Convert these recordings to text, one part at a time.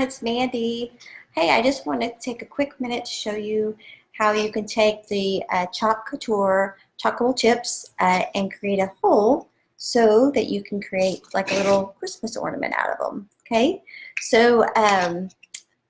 it's Mandy. Hey, I just want to take a quick minute to show you how you can take the Chalk Couture Chalkboard chips and create a hole so that you can create like a little Christmas ornament out of them. Okay, so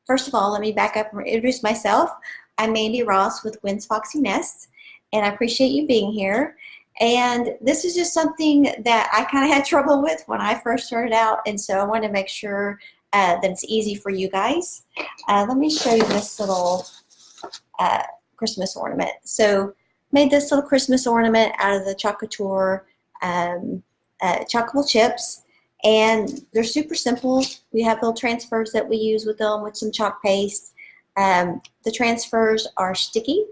first of all, let me back up and introduce myself. I'm Mandy Ross with Gwen's Foxy Nests, and I appreciate you being here. And this is just something that I kind of had trouble with when I first started out, and so I want to make sure that it's easy for you guys. Let me show you this little Christmas ornament. So made this little Christmas ornament out of the Chalk Couture Chalkboard chips, and they're super simple. We have little transfers that we use with them with some chalk paste. The transfers are sticky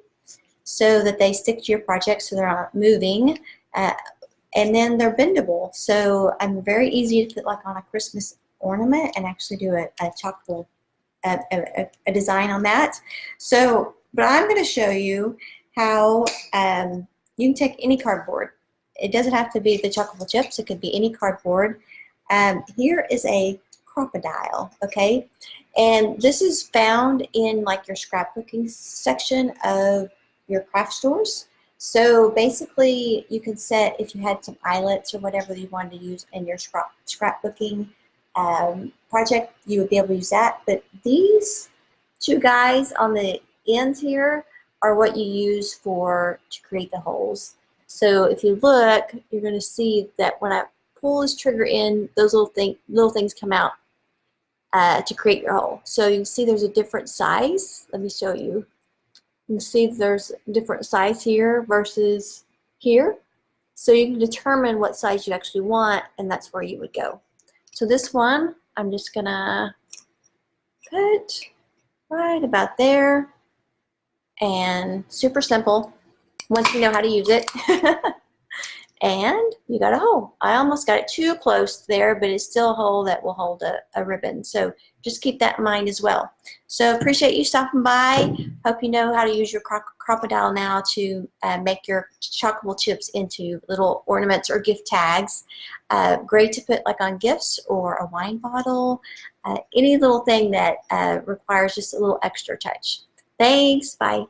so that they stick to your project so they're not moving, and then they're bendable, so I'm very easy to put like on a Christmas ornament and actually do a chalkboard a design on that. So but I'm going to show you how you can take any cardboard. It doesn't have to be the Chalkboard chips, it could be any cardboard. Here is a Crop-a-Dile, okay, and this is found in like your scrapbooking section of your craft stores. So basically you can set, if you had some eyelets or whatever you wanted to use in your scrapbooking project, you would be able to use that. But these two guys on the ends here are what you use to create the holes. So if you look, you're going to see that when I pull this trigger in, those little things come out to create your hole. So you can see there's a different size. Let me show you. You can see there's a different size here versus here. So you can determine what size you actually want, and that's where you would go. So this one, I'm just gonna put right about there, and super simple once you know how to use it. And you got a hole. I almost got it too close there, but it's still a hole that will hold a ribbon. So just keep that in mind as well. So appreciate you stopping by. Hope you know how to use your Crop-a-Dile now to make your chalkable chips into little ornaments or gift tags. Great to put like on gifts or a wine bottle. Any little thing that requires just a little extra touch. Thanks. Bye.